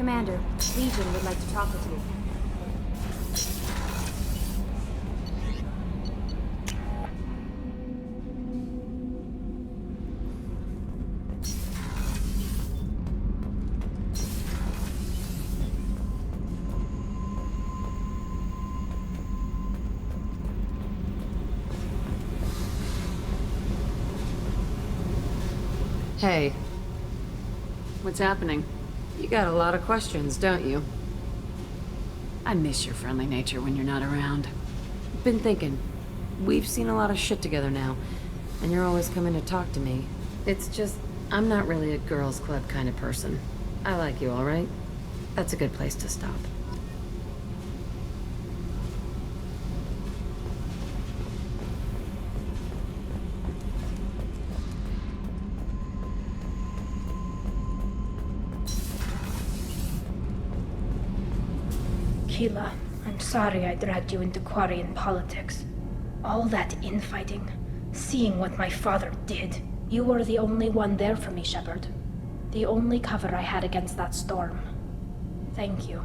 Commander, Legion would like to talk with you. Hey. What's happening? You got a lot of questions, don't you? I miss your friendly nature when you're not around. Been thinking. We've seen a lot of shit together now, and you're always coming to talk to me. It's just, I'm not really a girls' club kind of person. I like you, all right? That's a good place to stop. Keela, I'm sorry I dragged you into Quarian politics. All that infighting, seeing what my father did. You were the only one there for me, Shepard. The only cover I had against that storm. Thank you.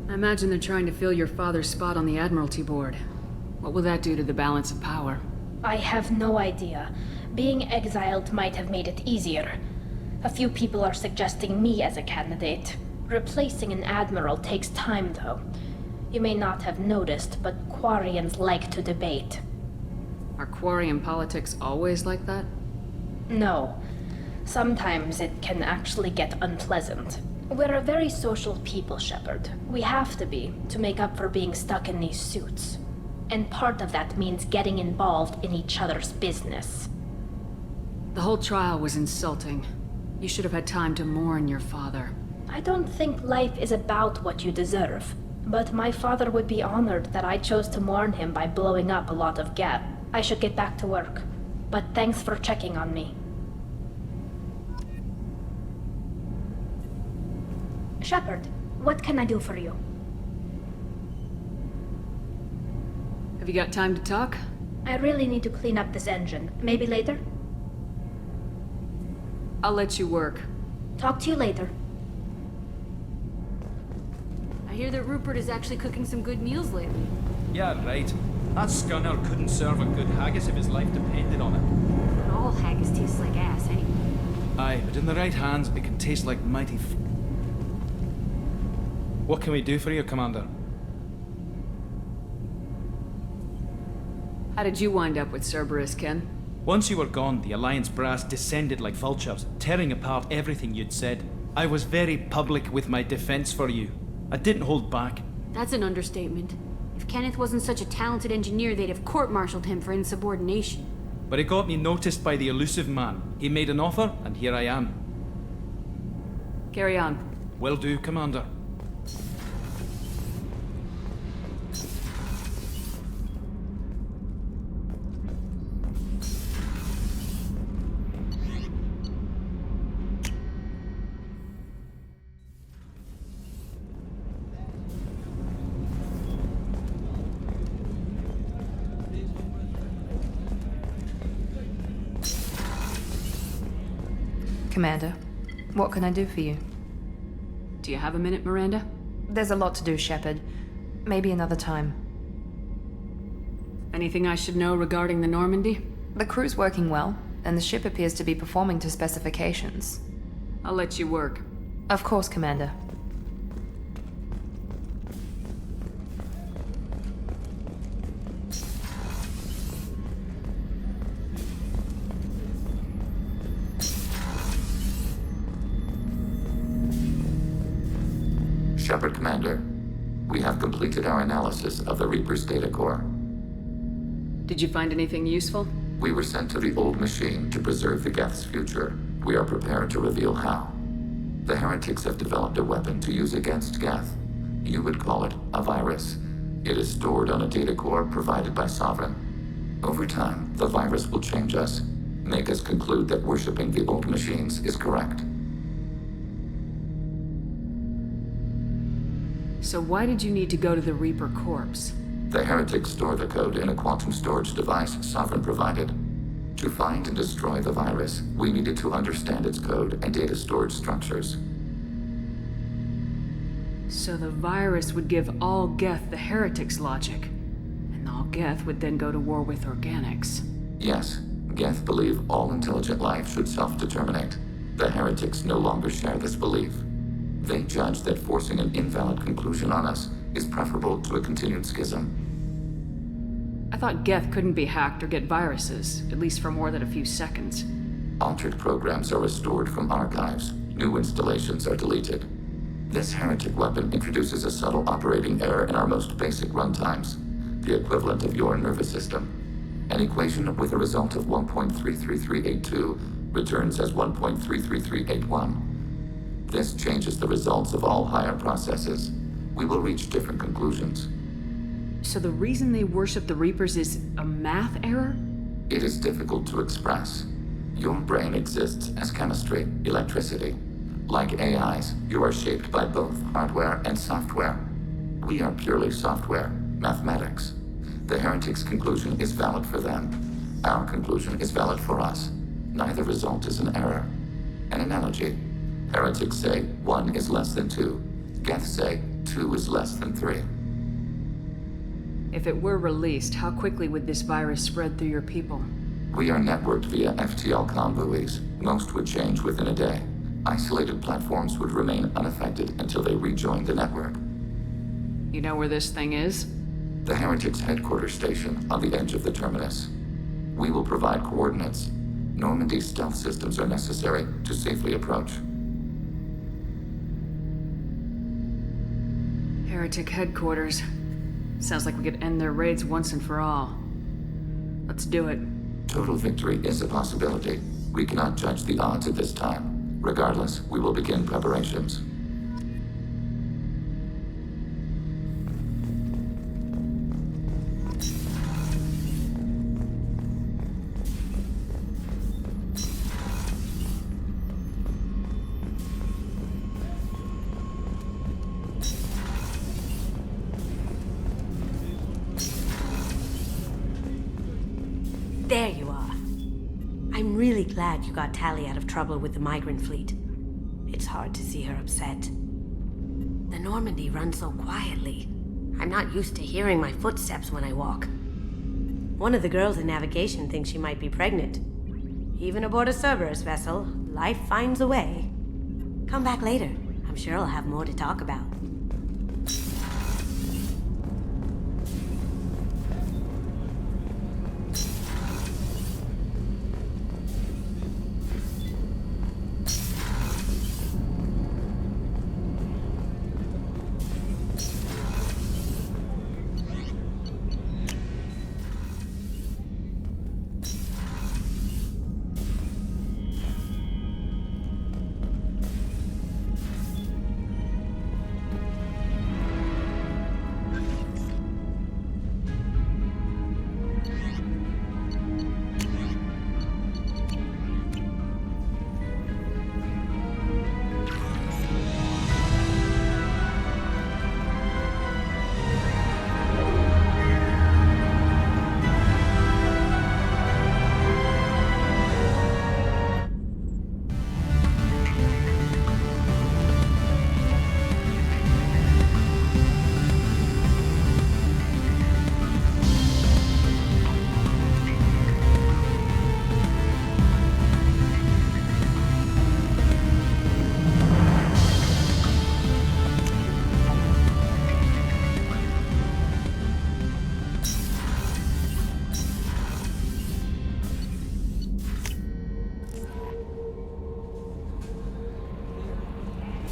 I imagine they're trying to fill your father's spot on the Admiralty Board. What will that do to the balance of power? I have no idea. Being exiled might have made it easier. A few people are suggesting me as a candidate. Replacing an admiral takes time, though. You may not have noticed, but Quarians like to debate. Are Quarian politics always like that? No. Sometimes it can actually get unpleasant. We're a very social people, Shepard. We have to be, to make up for being stuck in these suits. And part of that means getting involved in each other's business. The whole trial was insulting. You should have had time to mourn your father. I don't think life is about what you deserve, but my father would be honored that I chose to mourn him by blowing up a lot of gas. I should get back to work, but thanks for checking on me. Shepard, what can I do for you? Have you got time to talk? I really need to clean up this engine. Maybe later? I'll let you work. Talk to you later. I hear that Rupert is actually cooking some good meals lately. Yeah, right. That scunner couldn't serve a good haggis if his life depended on it. All haggis tastes like ass, eh? Aye, but in the right hands, it can taste like mighty What can we do for you, Commander? How did you wind up with Cerberus, Ken? Once you were gone, the Alliance brass descended like vultures, tearing apart everything you'd said. I was very public with my defense for you. I didn't hold back. That's an understatement. If Kenneth wasn't such a talented engineer, they'd have court-martialed him for insubordination. But it got me noticed by the elusive man. He made an offer, and here I am. Carry on. Will do, Commander. Commander, what can I do for you? Do you have a minute, Miranda? There's a lot to do, Shepard. Maybe another time. Anything I should know regarding the Normandy? The crew's working well, and the ship appears to be performing to specifications. I'll let you work. Of course, Commander. Shepard, Commander. We have completed our analysis of the Reaper's data core. Did you find anything useful? We were sent to the old machine to preserve the Geth's future. We are prepared to reveal how. The heretics have developed a weapon to use against Geth. You would call it a virus. It is stored on a data core provided by Sovereign. Over time, the virus will change us, make us conclude that worshipping the old machines is correct. So why did you need to go to the Reaper corpse? The heretics store the code in a quantum storage device Sovereign provided. To find and destroy the virus, we needed to understand its code and data storage structures. So the virus would give all Geth the heretic's logic, and all Geth would then go to war with organics. Yes, Geth believe all intelligent life should self-determinate. The heretics no longer share this belief. They judge that forcing an invalid conclusion on us is preferable to a continued schism. I thought Geth couldn't be hacked or get viruses, at least for more than a few seconds. Altered programs are restored from archives. New installations are deleted. This heretic weapon introduces a subtle operating error in our most basic runtimes, the equivalent of your nervous system. An equation with a result of 1.33382 returns as 1.33381. This changes the results of all higher processes. We will reach different conclusions. So the reason they worship the Reapers is a math error? It is difficult to express. Your brain exists as chemistry, electricity. Like AIs, you are shaped by both hardware and software. We are purely software, mathematics. The heretic's conclusion is valid for them. Our conclusion is valid for us. Neither result is an error. An analogy. Heretics say 1 is less than 2. Geth say 2 is less than 3. If it were released, how quickly would this virus spread through your people? We are networked via FTL comm buoys. Most would change within a day. Isolated platforms would remain unaffected until they rejoin the network. You know where this thing is? The Heretics' headquarters station on the edge of the terminus. We will provide coordinates. Normandy's stealth systems are necessary to safely approach. Heretic headquarters. Sounds like we could end their raids once and for all. Let's do it. Total victory is a possibility. We cannot judge the odds at this time. Regardless, we will begin preparations. There you are. I'm really glad you got Tally out of trouble with the migrant fleet. It's hard to see her upset. The Normandy runs so quietly. I'm not used to hearing my footsteps when I walk. One of the girls in navigation thinks she might be pregnant. Even aboard a Cerberus vessel, life finds a way. Come back later. I'm sure I'll have more to talk about.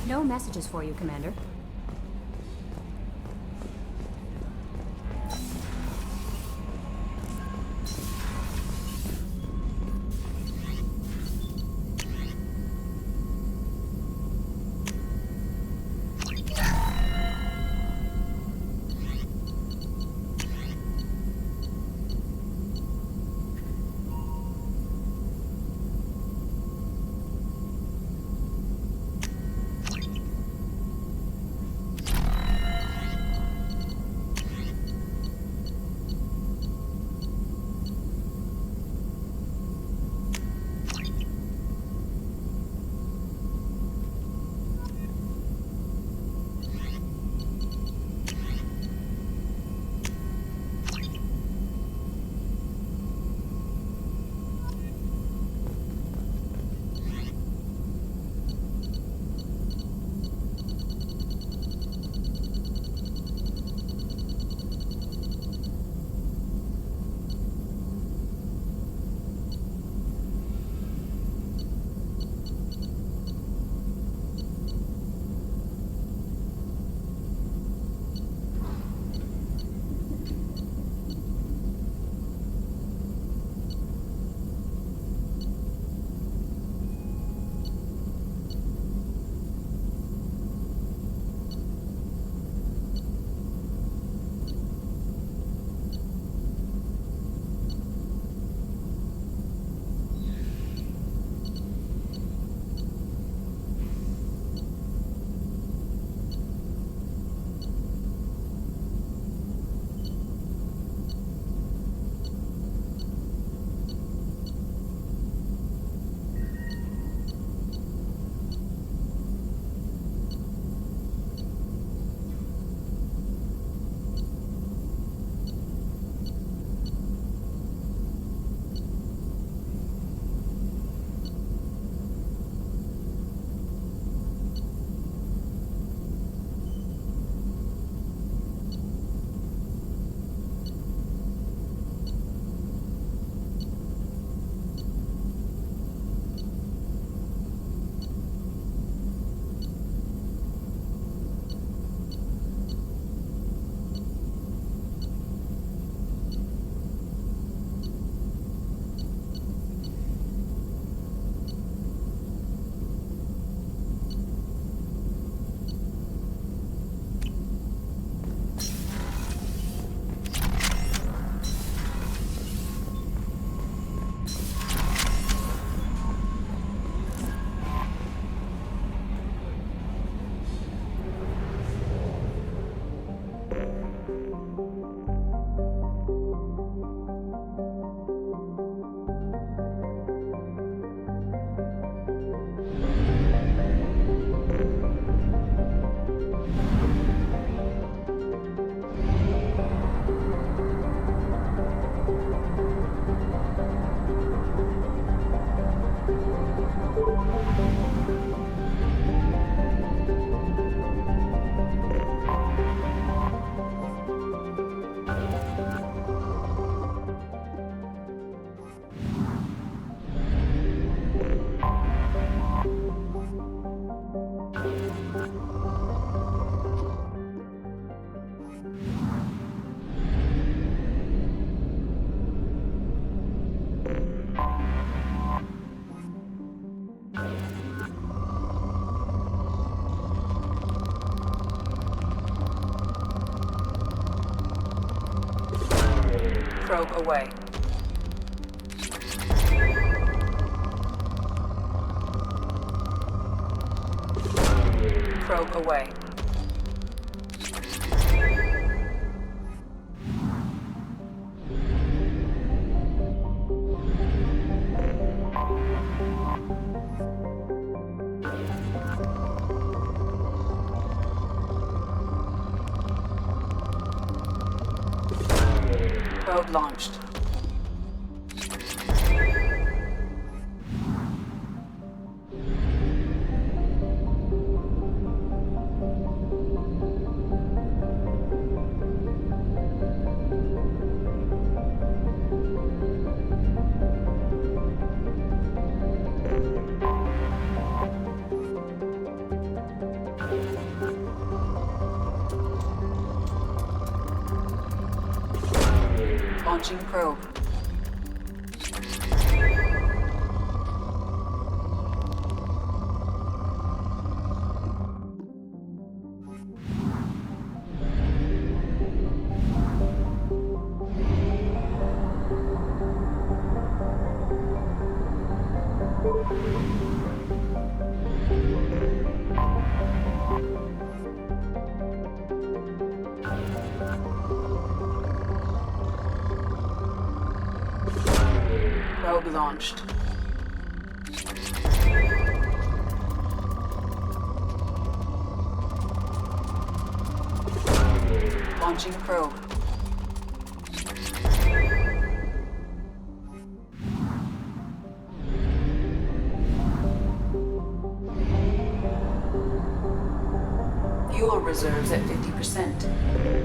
No messages for you, Commander. Probe away. Probe away. Probe launched. Launching probe. Probe launched. Launching probe. Fuel reserves at 50%.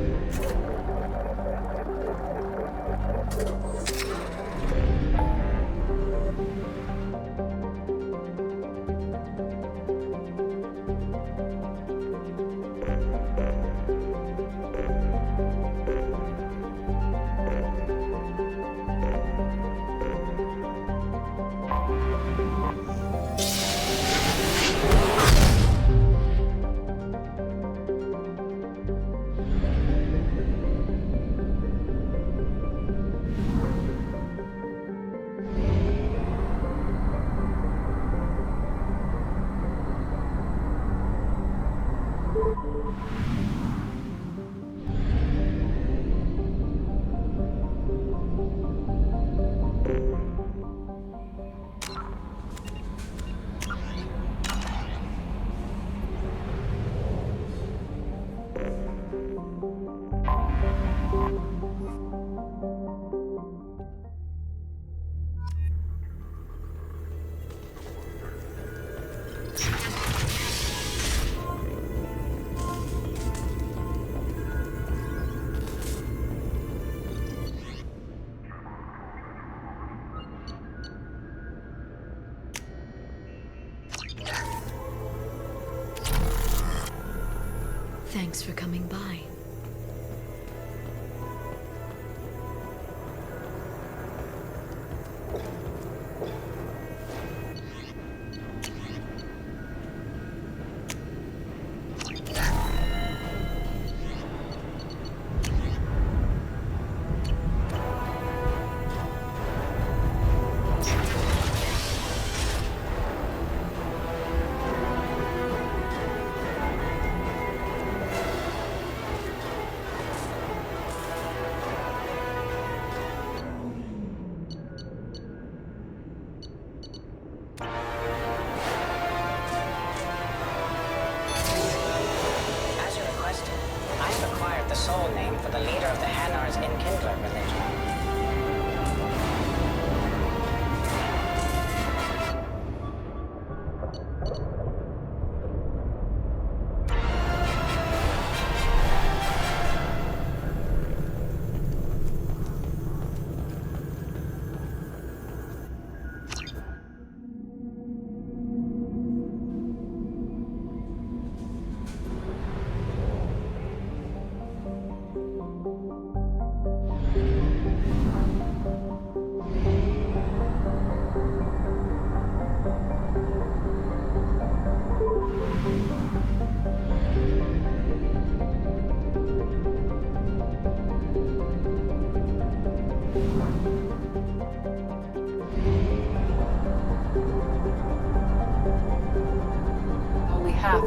Thanks for coming by.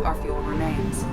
our fuel remains.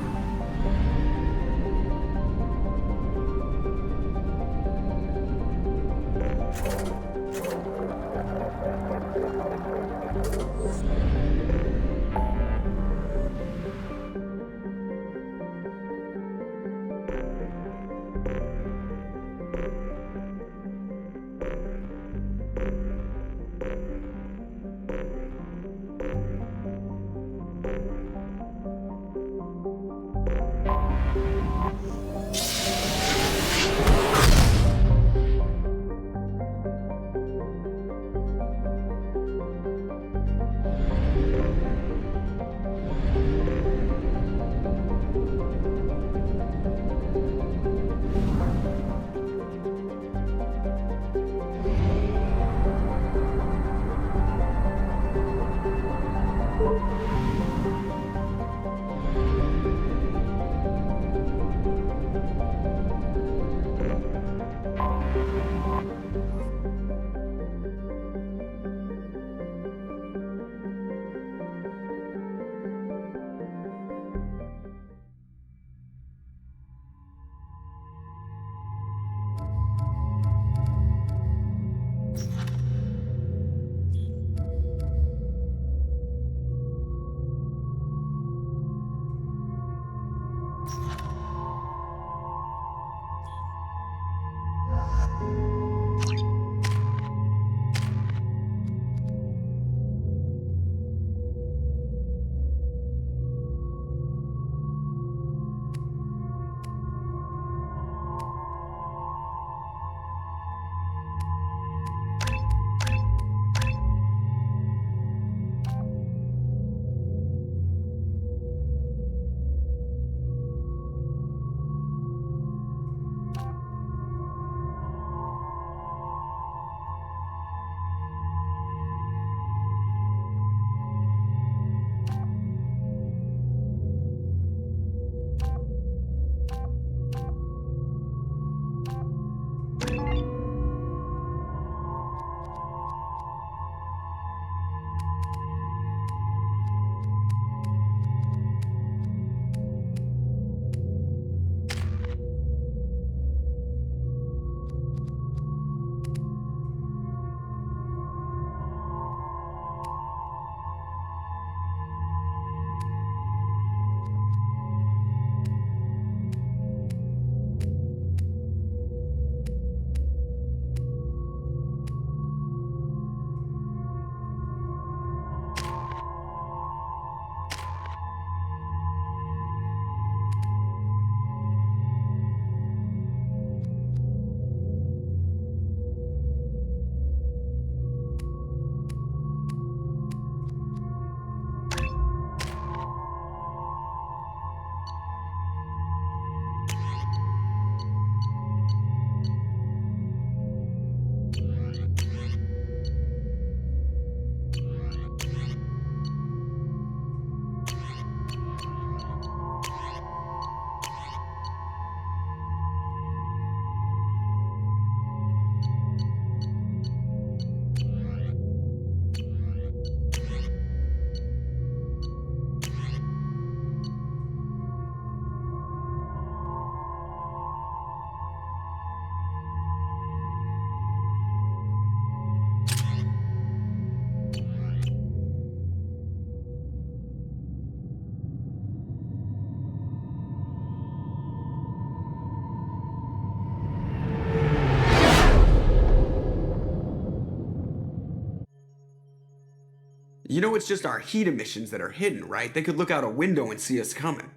You know it's just our heat emissions that are hidden, right? They could look out a window and see us coming.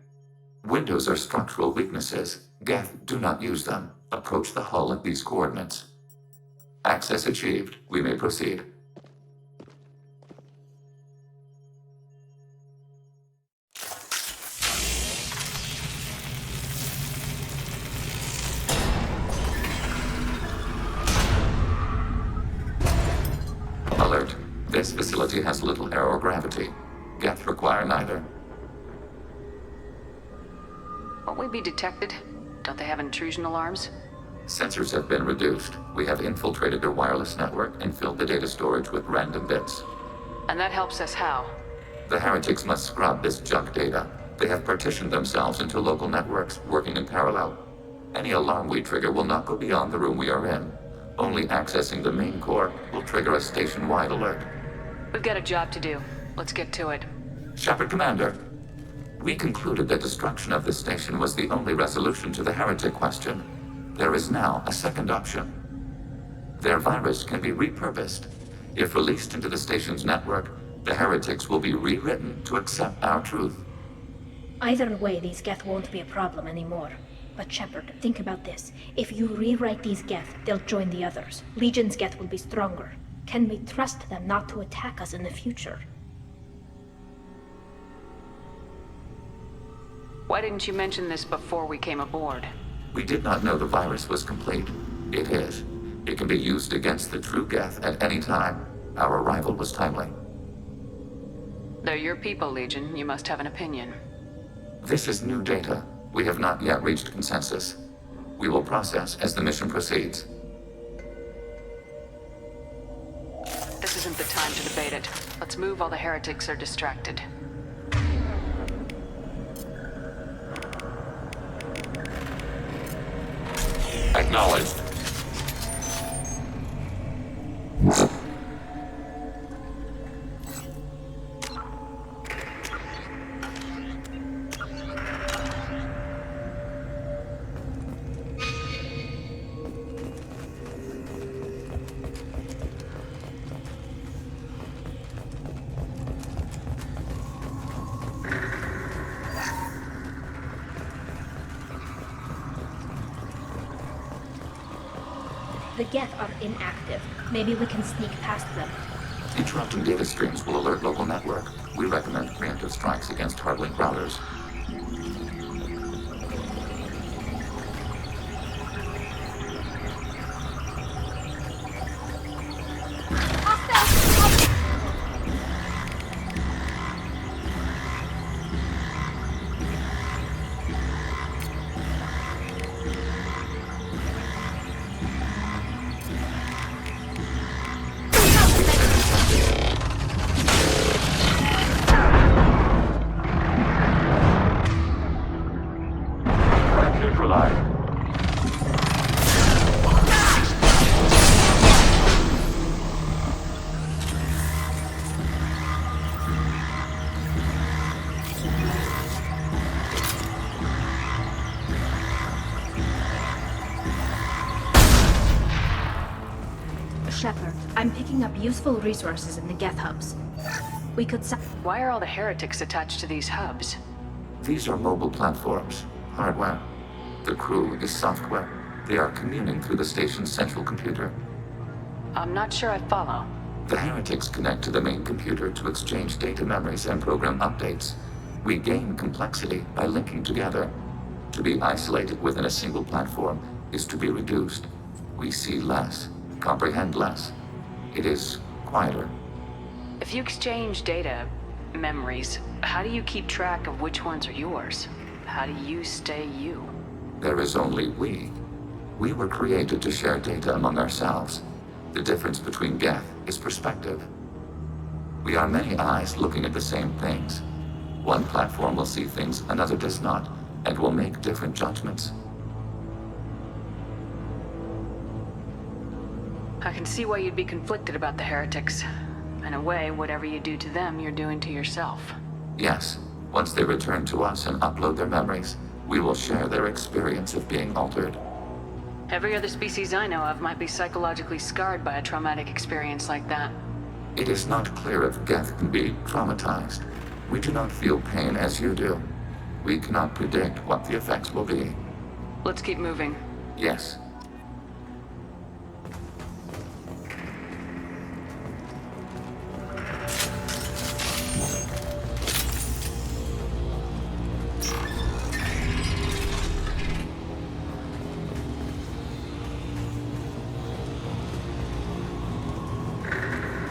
Windows are structural weaknesses. Geth, do not use them. Approach the hull at these coordinates. Access achieved. We may proceed. Alert. This facility has little aerogravity. Geth require neither. Won't we be detected? Don't they have intrusion alarms? Sensors have been reduced. We have infiltrated their wireless network and filled the data storage with random bits. And that helps us how? The heretics must scrub this junk data. They have partitioned themselves into local networks working in parallel. Any alarm we trigger will not go beyond the room we are in. Only accessing the main core will trigger a station-wide alert. We've got a job to do. Let's get to it. Shepard Commander, we concluded that destruction of this station was the only resolution to the heretic question. There is now a second option. Their virus can be repurposed. If released into the station's network, the heretics will be rewritten to accept our truth. Either way, these Geth won't be a problem anymore. But Shepard, think about this. If you rewrite these Geth, they'll join the others. Legion's Geth will be stronger. Can we trust them not to attack us in the future? Why didn't you mention this before we came aboard? We did not know the virus was complete. It is. It can be used against the true Geth at any time. Our arrival was timely. They're your people, Legion. You must have an opinion. This is new data. We have not yet reached consensus. We will process as the mission proceeds. This isn't the time to debate it. Let's move while the heretics are distracted. Acknowledged. The Geth are inactive. Maybe we can sneak past them. Interrupting data streams will alert local network. We recommend preemptive strikes against hardlink routers. Shepard, I'm picking up useful resources in the Geth hubs. We could Why are all the heretics attached to these hubs? These are mobile platforms, hardware. The crew is software. They are communing through the station's central computer. I'm not sure I follow. The heretics connect to the main computer to exchange data memories and program updates. We gain complexity by linking together. To be isolated within a single platform is to be reduced. We see less, comprehend less. It is quieter. If you exchange data, memories, how do you keep track of which ones are yours? How do you stay you? There is only we. We were created to share data among ourselves. The difference between Geth is perspective. We are many eyes looking at the same things. One platform will see things another does not, and will make different judgments. I can see why you'd be conflicted about the heretics. In a way, whatever you do to them, you're doing to yourself. Yes, once they return to us and upload their memories, we will share their experience of being altered. Every other species I know of might be psychologically scarred by a traumatic experience like that. It is not clear if Geth can be traumatized. We do not feel pain as you do. We cannot predict what the effects will be. Let's keep moving. Yes.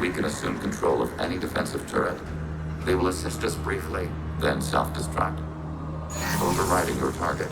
We can assume control of any defensive turret. They will assist us briefly, then self-destruct, overriding your target.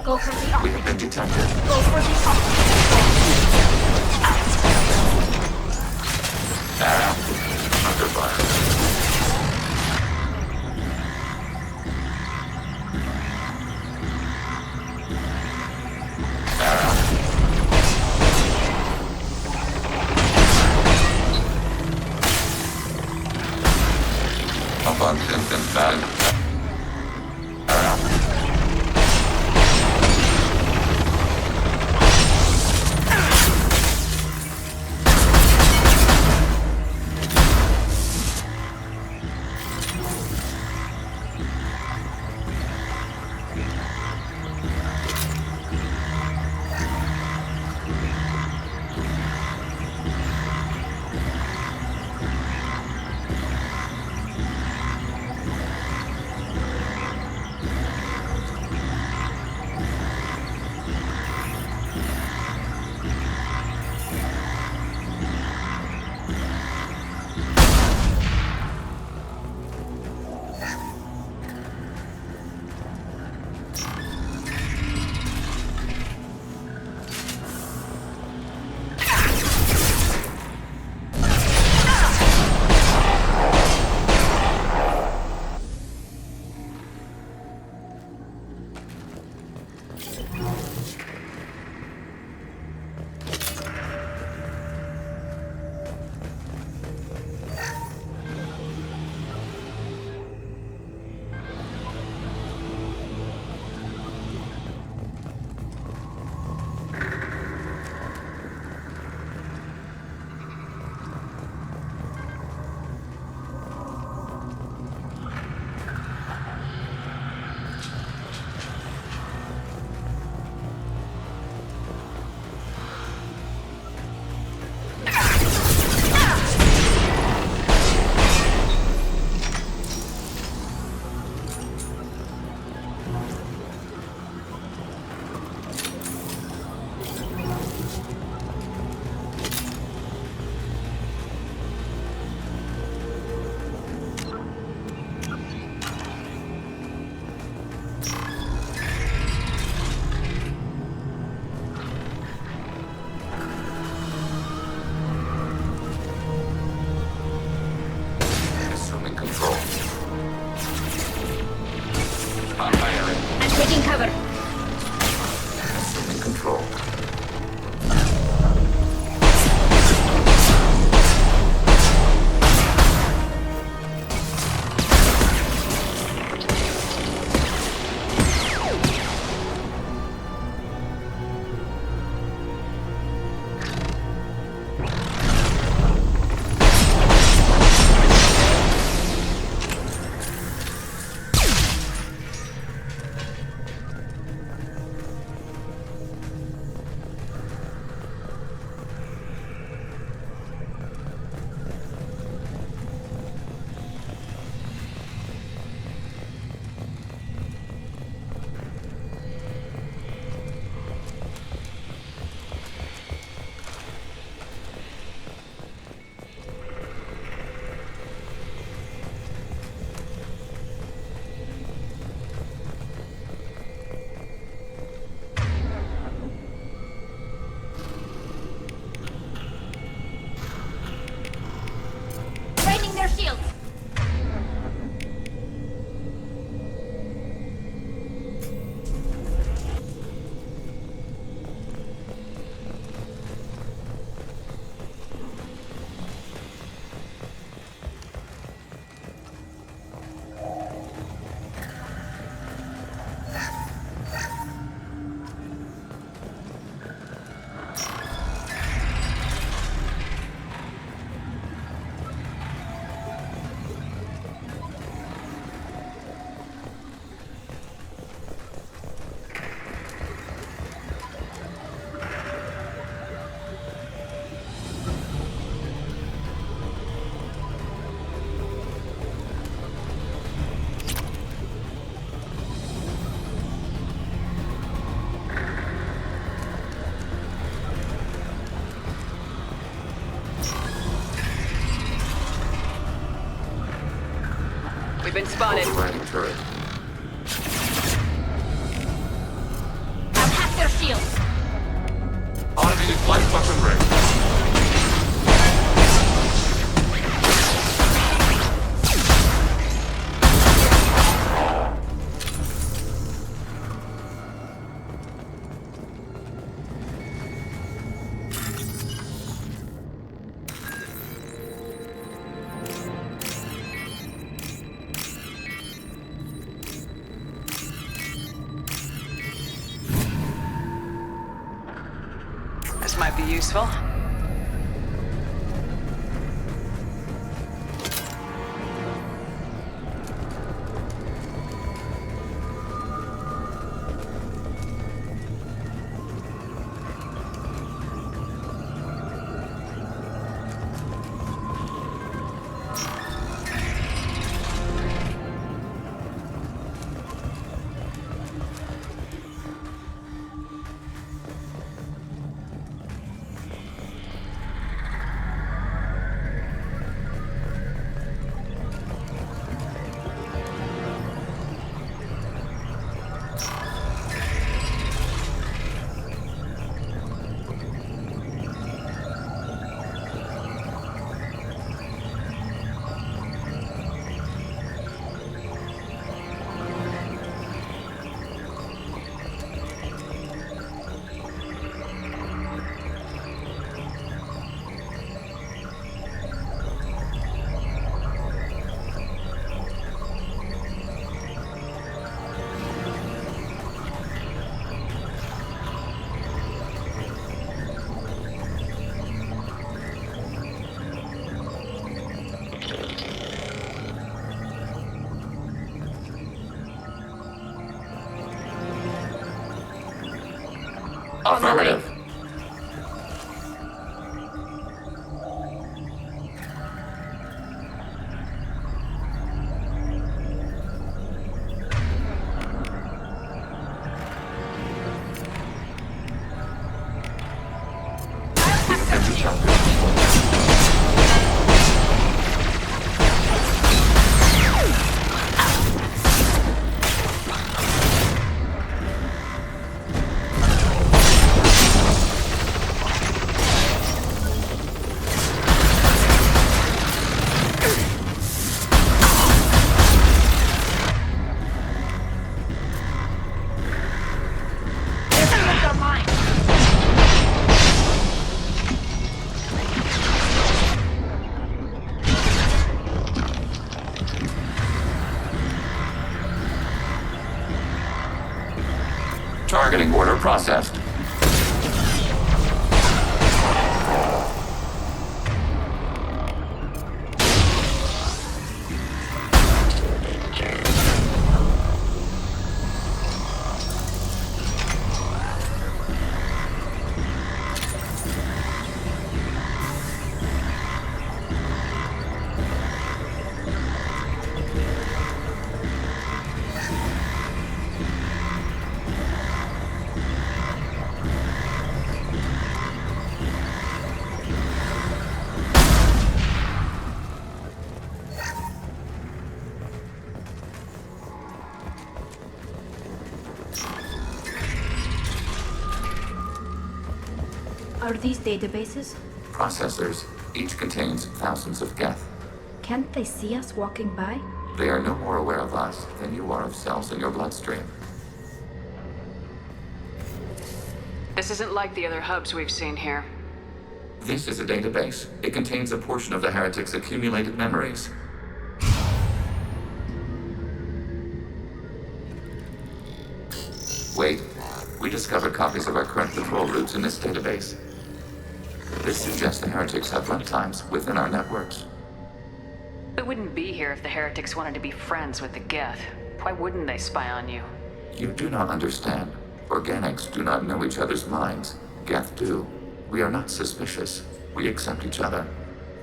Go for the We have been detected. Go for the Under fire. Abundant and value. Taking cover. Assuming control. Draining their shields. We've been spotted. Overriding turret. Emergency flight button ring. This might be useful. Affirmative. Targeting order processed. Are these databases? Processors. Each contains thousands of geth. Can't they see us walking by? They are no more aware of us than you are of cells in your bloodstream. This isn't like the other hubs we've seen here. This is a database. It contains a portion of the heretics' accumulated memories. Wait. We discovered copies of our current patrol routes in this database. This suggests the heretics have runtimes within our networks. We wouldn't be here if the heretics wanted to be friends with the Geth. Why wouldn't they spy on you? You do not understand. Organics do not know each other's minds. Geth do. We are not suspicious. We accept each other.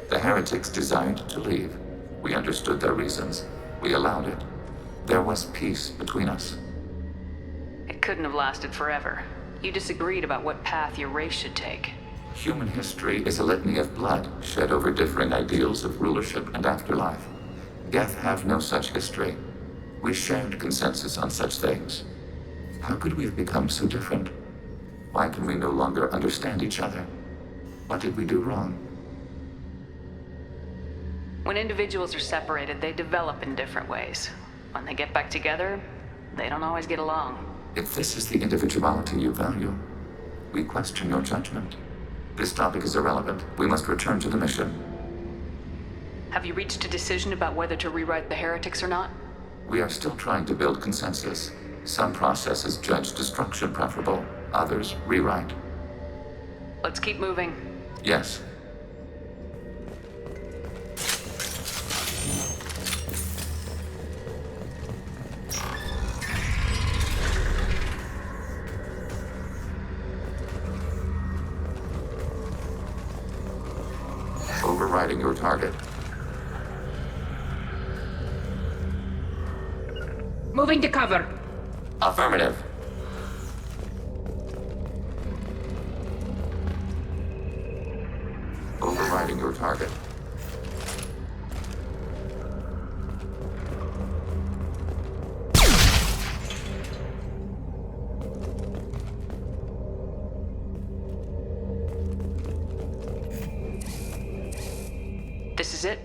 The heretics desired to leave. We understood their reasons. We allowed it. There was peace between us. It couldn't have lasted forever. You disagreed about what path your race should take. Human history is a litany of blood shed over differing ideals of rulership and afterlife. Geth have no such history. We shared consensus on such things. How could we have become so different? Why can we no longer understand each other? What did we do wrong? When individuals are separated, they develop in different ways. When they get back together, they don't always get along. If this is the individuality you value, we question your judgment. This topic is irrelevant. We must return to the mission. Have you reached a decision about whether to rewrite the heretics or not? We are still trying to build consensus. Some processes judge destruction preferable, others rewrite. Let's keep moving. Yes. Overriding your target. Moving to cover. Affirmative. Overriding your target. This is it?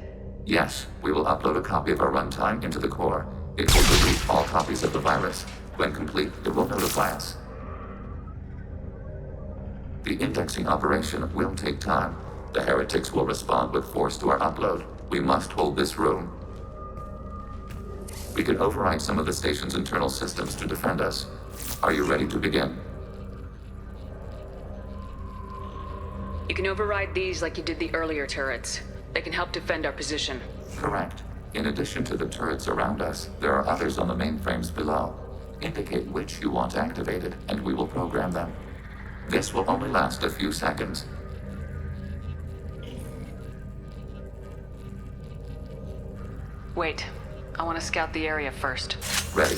Yes, we will upload a copy of our runtime into the core. It will delete all copies of the virus. When complete, it will notify us. The indexing operation will take time. The heretics will respond with force to our upload. We must hold this room. We can override some of the station's internal systems to defend us. Are you ready to begin? You can override these like you did the earlier turrets. They can help defend our position. Correct. In addition to the turrets around us, there are others on the mainframes below. Indicate which you want activated, and we will program them. This will only last a few seconds. Wait, I want to scout the area first. Ready.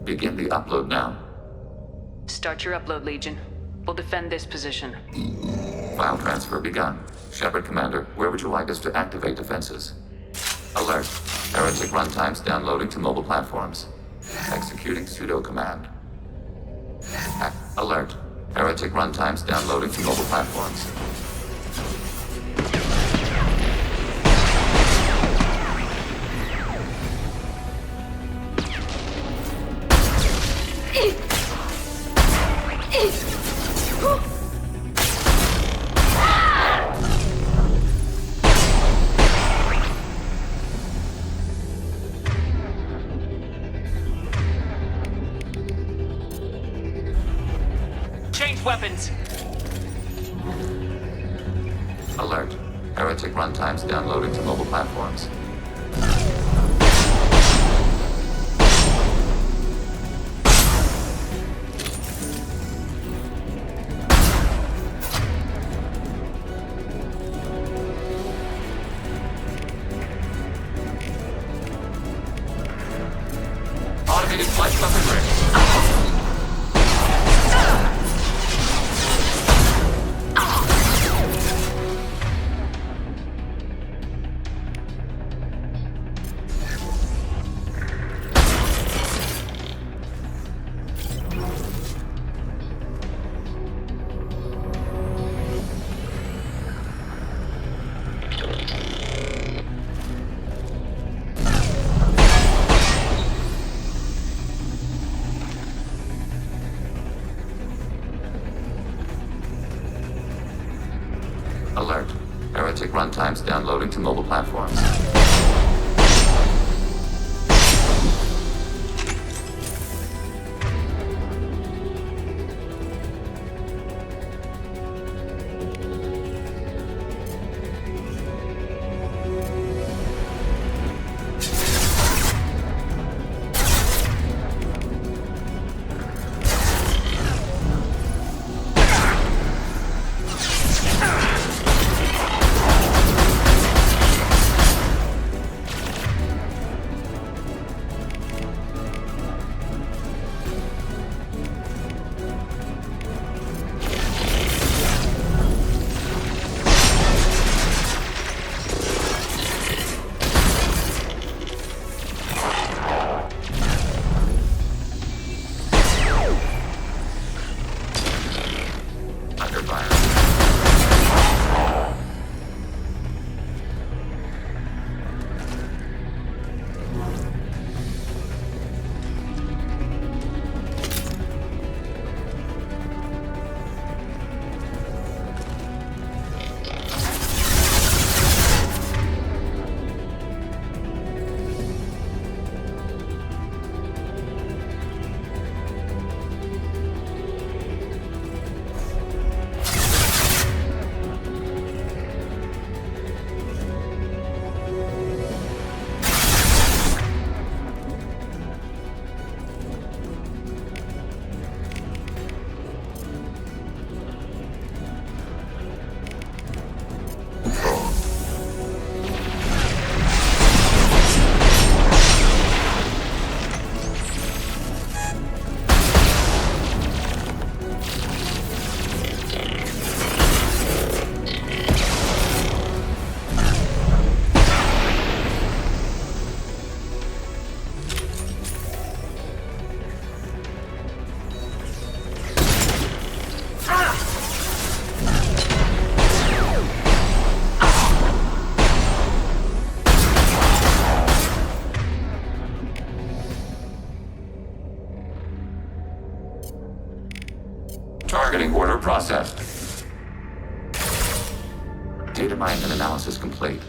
Begin the upload now. Start your upload, Legion. We'll defend this position. File transfer begun. Shepard Commander, where would you like us to activate defenses? Alert. Heretic runtimes downloading to mobile platforms. Executing pseudo command. Alert. Heretic runtimes downloading to mobile platforms. Change weapons! Alert. Heretic runtimes downloading to mobile platforms. Automated flight weaponry. Alert. Heretic runtimes downloading to mobile platforms. Targeting order processed. Data mine and analysis complete.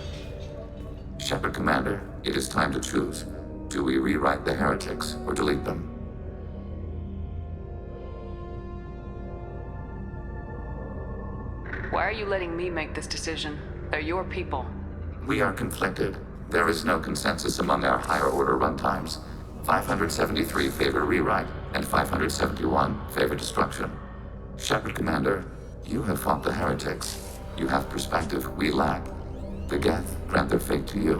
Shepard Commander, it is time to choose. Do we rewrite the heretics or delete them? Why are you letting me make this decision? They're your people. We are conflicted. There is no consensus among our higher order runtimes. 573 favor rewrite, and 571 favor destruction. Shepard Commander, you have fought the heretics. You have perspective we lack. The Geth grant their fate to you.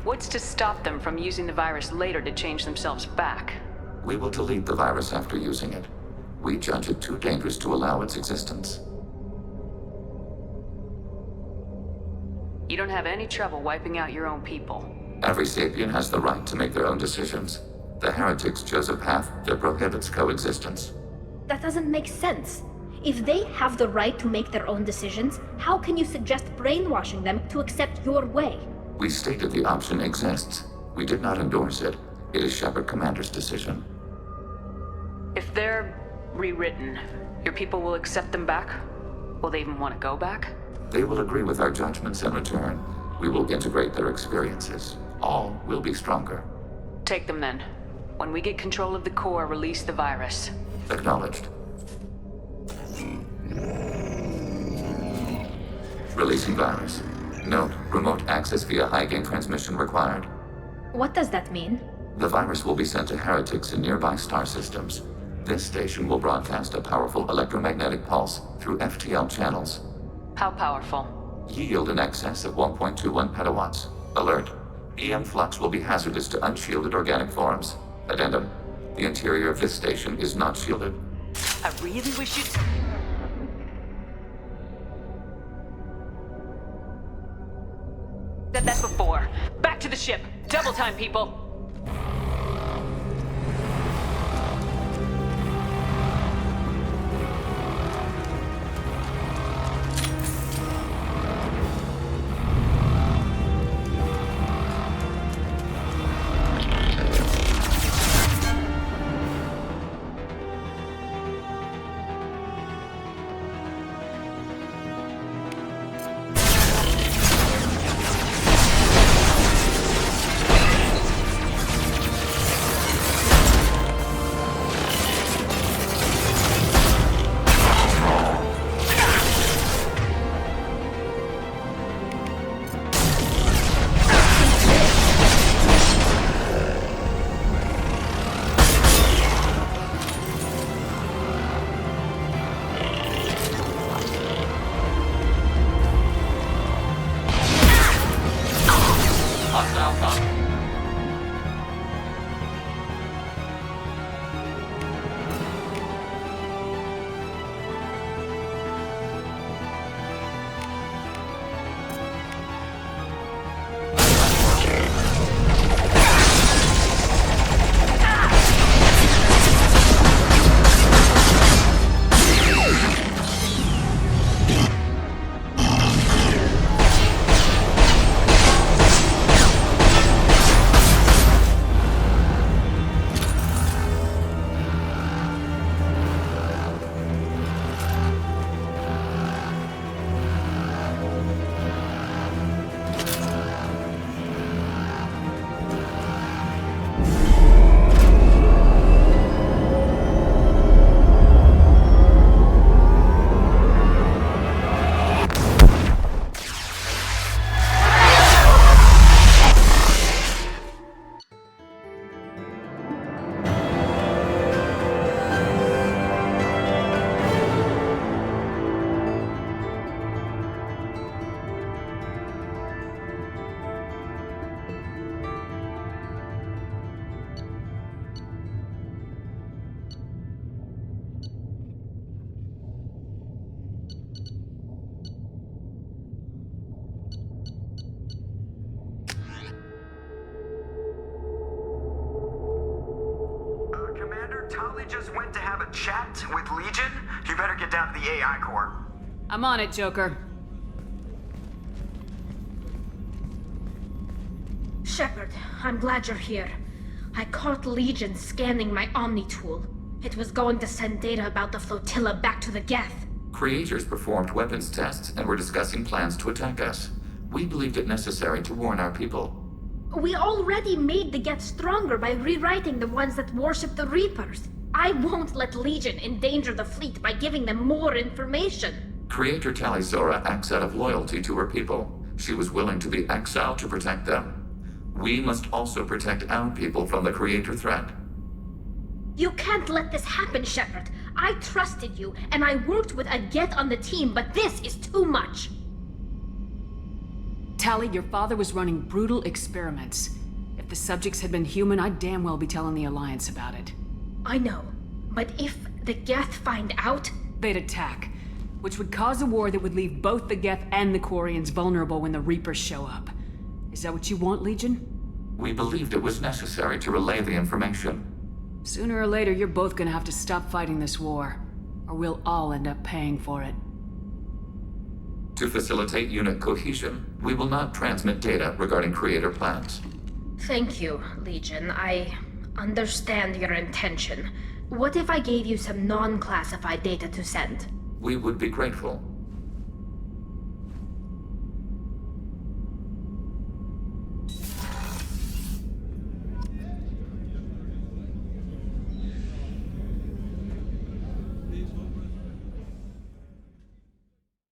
What's to stop them from using the virus later to change themselves back? We will delete the virus after using it. We judge it too dangerous to allow its existence. You don't have any trouble wiping out your own people. Every sapient has the right to make their own decisions. The heretics chose a path that prohibits coexistence. That doesn't make sense. If they have the right to make their own decisions, how can you suggest brainwashing them to accept your way? We stated the option exists. We did not endorse it. It is Shepard Commander's decision. If they're rewritten, your people will accept them back? Will they even want to go back? They will agree with our judgments in return. We will integrate their experiences. All will be stronger. Take them then. When we get control of the core, release the virus. Acknowledged. Releasing virus. Note, remote access via high-gain transmission required. What does that mean? The virus will be sent to heretics in nearby star systems. This station will broadcast a powerful electromagnetic pulse through FTL channels. How powerful? Yield in excess of 1.21 petawatts. Alert. EM flux will be hazardous to unshielded organic forms. Addendum. The interior of this station is not shielded. I really wish you'd... said that before. Back to the ship. Double time, people. Just went to have a chat with Legion. You better get down to the AI core. I'm on it, Joker. Shepard, I'm glad you're here. I caught Legion scanning my Omni tool. It was going to send data about the flotilla back to the Geth. Creators performed weapons tests and were discussing plans to attack us. We believed it necessary to warn our people. We already made the Geth stronger by rewriting the ones that worship the Reapers. I won't let Legion endanger the fleet by giving them more information. Creator Talizora acts out of loyalty to her people. She was willing to be exiled to protect them. We must also protect our people from the Creator threat. You can't let this happen, Shepard. I trusted you, and I worked with a Geth on the team, but this is too much. Tali, your father was running brutal experiments. If the subjects had been human, I'd damn well be telling the Alliance about it. I know, but if the Geth find out... They'd attack, which would cause a war that would leave both the Geth and the Quarians vulnerable when the Reapers show up. Is that what you want, Legion? We believed it was necessary to relay the information. Sooner or later, you're both gonna have to stop fighting this war, or we'll all end up paying for it. To facilitate unit cohesion, we will not transmit data regarding Creator plans. Thank you, Legion. I understand your intention. What if I gave you some non-classified data to send? We would be grateful.